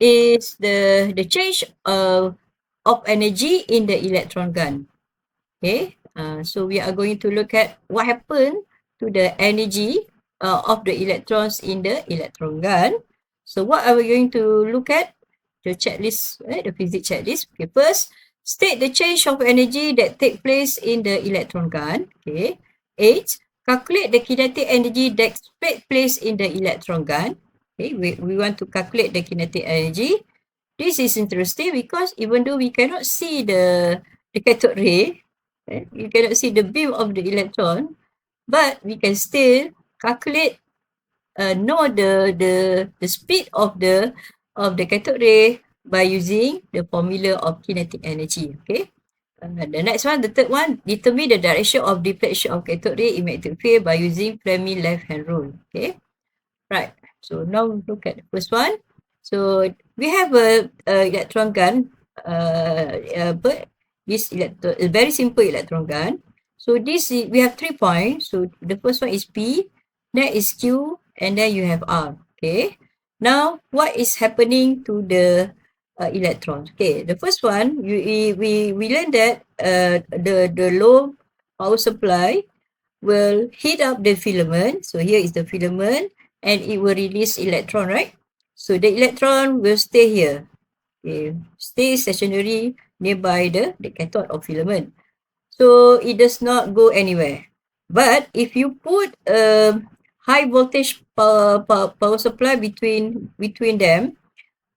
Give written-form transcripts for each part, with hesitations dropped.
is the change of energy in the electron gun. Okay, so we are going to look at what happened to the energy of the electrons in the electron gun. So what are we going to look at? The checklist, the physics checklist. Okay, first, state the change of energy that take place in the electron gun. Okay, 8. Calculate the kinetic energy that take place in the electron gun. Okay, we want to calculate the kinetic energy. This is interesting because even though we cannot see the cathode ray, you cannot see the beam of the electron, but we can still calculate, know the speed of the cathode ray by using the formula of kinetic energy. Okay. The next one, the third one, determine the direction of deflection of cathode ray in magnetic field by using Fleming left hand rule. Okay. Right. So now look at the first one. So we have a electron gun, but this a very simple electron gun. So this is, we have 3 points. So the first one is P, then is Q, and then you have R. Okay. Now what is happening to the electrons? Okay. The first one, we learned that the low power supply will heat up the filament. So here is the filament, and it will release electron, right? So the electron will stay here. Okay, stay stationary nearby the cathode of filament. So it does not go anywhere. But if you put a high voltage power supply between them,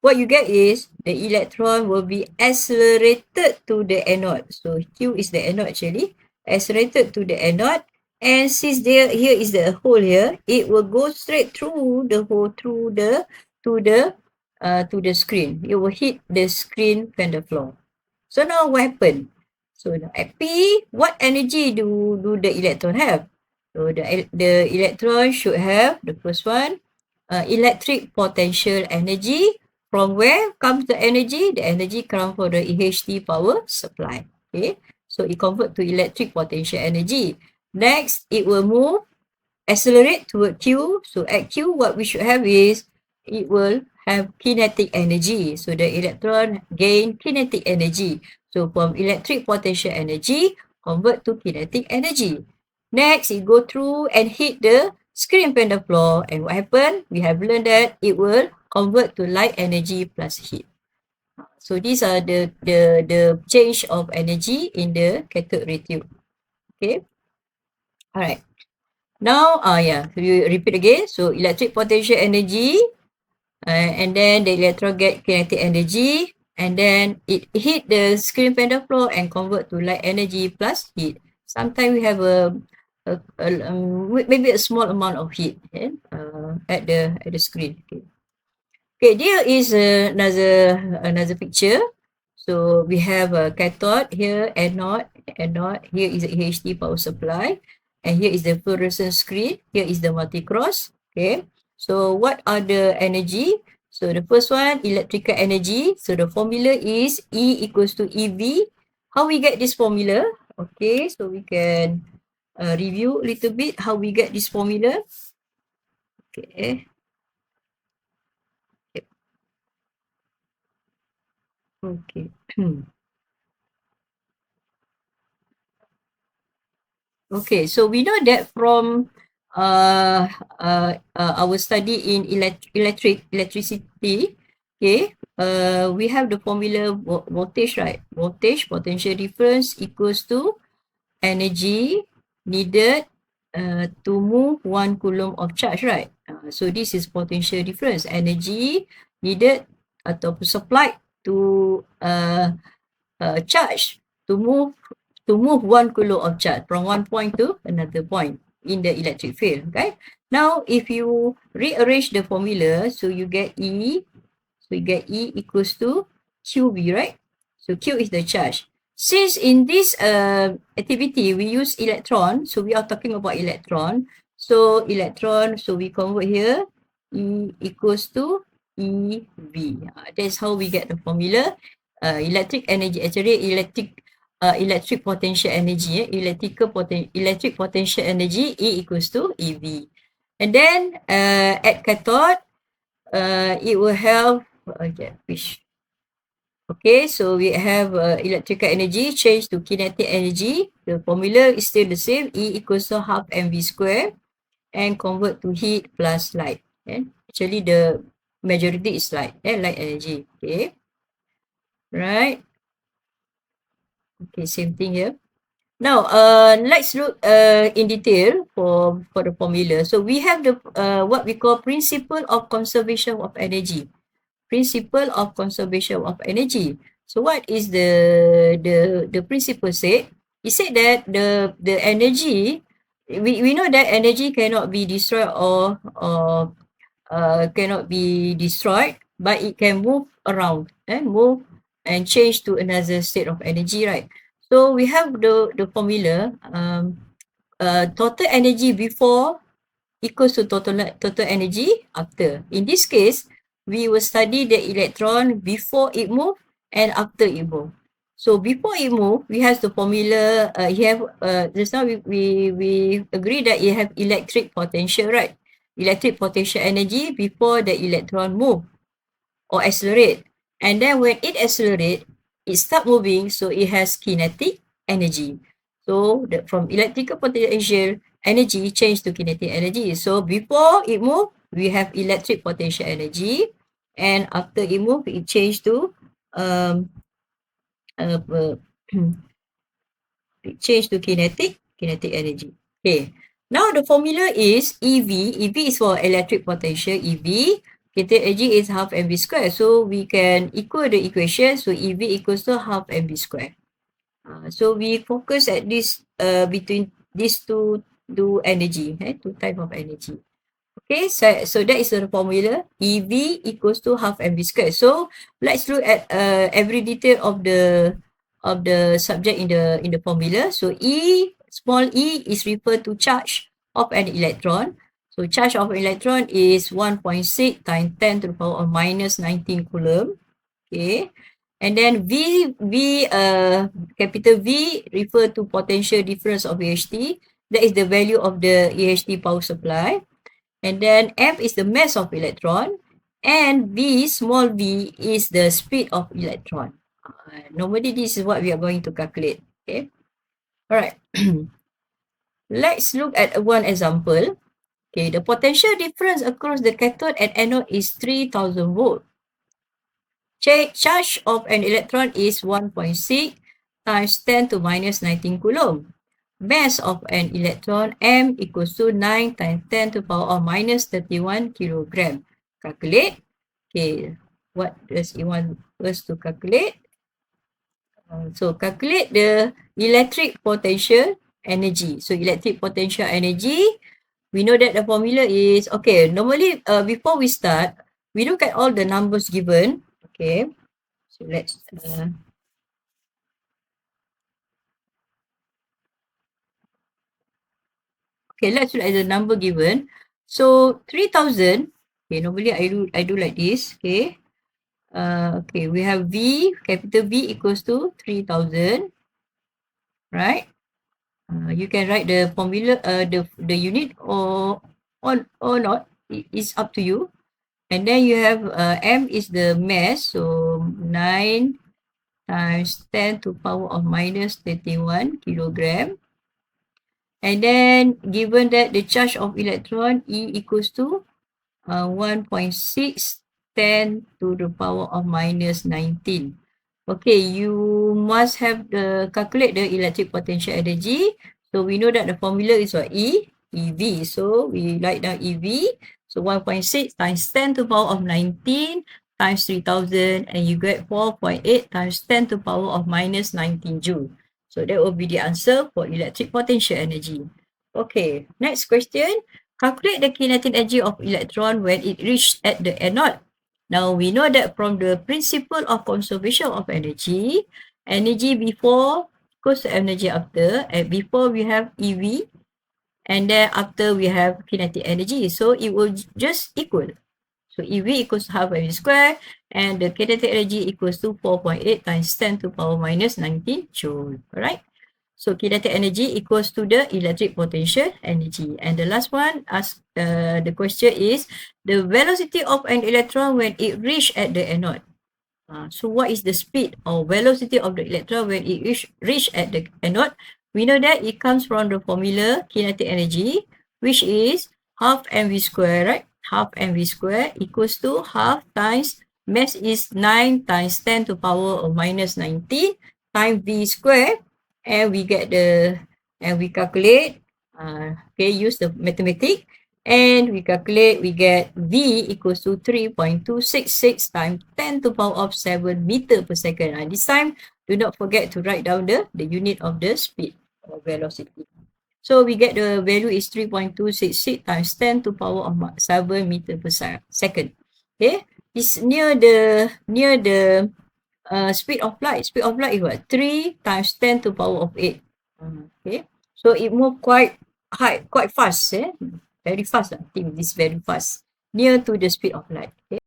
what you get is the electron will be accelerated to the anode. So Q is the anode actually, accelerated to the anode. And since here is the hole here, it will go straight through the hole to the screen. It will hit the screen from the floor. So now what happened? So at P, what energy do the electron have? So the electron should have, the first one, electric potential energy. From where comes the energy? The energy comes from the EHT power supply. Okay, so it converts to electric potential energy. Next, it will move, accelerate toward Q. So at Q, what we should have is, it will have kinetic energy. So the electron gain kinetic energy. So from electric potential energy, convert to kinetic energy. Next, it go through and hit the screen from the floor. And what happened? We have learned that it will convert to light energy plus heat. So these are the change of energy in the cathode ray tube. Okay. All right. Now, yeah, so you repeat again. So electric potential energy, and then the electron get kinetic energy, and then it hit the screen panel floor and convert to light energy plus heat. Sometimes we have maybe a small amount of heat at the screen. Okay. Okay, there is another picture. So we have a cathode here, anode. Here is the EHT power supply, and here is the fluorescent screen. Here is the multi-cross. Okay, so what are the energy? So the first one, electrical energy. So the formula is E equals to EV. How we get this formula? Okay, so we can review a little bit how we get this formula. Okay. Okay. Okay, so we know that from our study in electricity, okay, we have the formula voltage, right? Voltage potential difference equals to energy needed to move 1 coulomb of charge, right? So this is potential difference, energy needed atau supplied to charge to move 1 coulomb of charge from one point to another point in the electric field. Okay. Now, if you rearrange the formula, so you get E. So you get E equals to QV, right? So Q is the charge. Since in this activity we use electron, so we are talking about electron. So electron, so we convert here, E equals to EV. That's how we get the formula. Electric energy, actually electric potential energy, electric potential energy, E equals to EV. And then at cathode, it will have fish. Okay, so we have electrical energy change to kinetic energy. The formula is still the same. E equals to half mv square and convert to heat plus light. Actually, the majority is light, light energy. Okay, right. Okay, same thing here. Now, let's look in detail for the formula. So we have the what we call principle of conservation of energy. Principle of conservation of energy. So what is the principle said? It said that the energy, we know that energy cannot be destroyed or cannot be destroyed, but it can move around and move and change to another state of energy, right? So we have the formula, total energy before equals to total energy after. In this case, we will study the electron before it move and after it move. So before it move, we have the formula. Just now we agree that it have electric potential, right? Electric potential energy before the electron move or accelerate. And then when it accelerate, it start moving, so it has kinetic energy. So from electrical potential energy change to kinetic energy. So before it move, we have electric potential energy, and after it move, it change to um uh, uh, it change to kinetic energy. Okay. Now the formula is EV. EV is for electric potential. EV. Kinetic energy is half mv square. So we can equal the equation. So EV equals to half mv square. So we focus at this between these two energy, two type of energy. Okay, so that is the formula. EV equals to half mv square. So let's look at every detail of the subject in the formula. So small e is referred to charge of an electron. So charge of an electron is 1.6 times 10 to the power of minus 19 coulomb. Okay. And then capital V refer to potential difference of EHT. That is the value of the EHT power supply. And then M is the mass of electron. And V, small v, is the speed of electron. Normally, this is what we are going to calculate. Okay. All right. Let's look at one example. Okay. The potential difference across the cathode and anode is 3000 volt. Charge of an electron is 1.6 times 10 to minus 19 coulomb. Mass of an electron M equals to 9 times 10 to the power of minus 31 kilogram. Calculate. Okay, what does it want us to calculate? So calculate the electric potential energy. So electric potential energy, we know that the formula is, okay, normally before we start, we look at all the numbers given. Okay, so let's okay, let's look at the number given. So 3000. Okay, normally I do like this. Okay. Okay, we have V, capital V equals to 3000. Right? You can write the formula, the unit or not. It's up to you. And then you have M is the mass. So 9 times 10 to power of minus 31 kilogram. And then given that the charge of electron E equals to 1.6 10 to the power of minus 19. Okay, you must have the calculate the electric potential energy. So we know that the formula is what? EV. So we write down EV. So 1.6 times 10 to the power of 19 times 3000, and you get 4.8 times 10 to the power of minus 19 joule. So that will be the answer for electric potential energy. Okay, next question. Calculate the kinetic energy of electron when it reached at the anode. Now we know that from the principle of conservation of energy, energy before equals to energy after, and before we have EV, and then after we have kinetic energy. So it will just equal. So EV equals to half mv square, and the kinetic energy equals to 4.8 times 10 to the power minus 19 joule. Alright. So kinetic energy equals to the electric potential energy. And the last one, the question is the velocity of an electron when it reach at the anode. So what is the speed or velocity of the electron when it reach at the anode? We know that it comes from the formula kinetic energy, which is half mv square, right? Half mv square equals to half times mass is 9 times 10 to power of minus 19 times v square, and we get and we calculate, okay, use the mathematics, and we calculate, we get V equals to 3.266 times 10 to the power of 7 meter per second. This time, do not forget to write down the unit of the speed or velocity. So we get the value is 3.266 times 10 to the power of 7 meter per second. Okay, it's near the speed of light. Speed of light is what? 3 times 10 to the power of 8. Okay, so it moves quite high, quite fast. Very fast. I think this very fast, near to the speed of light. Okay.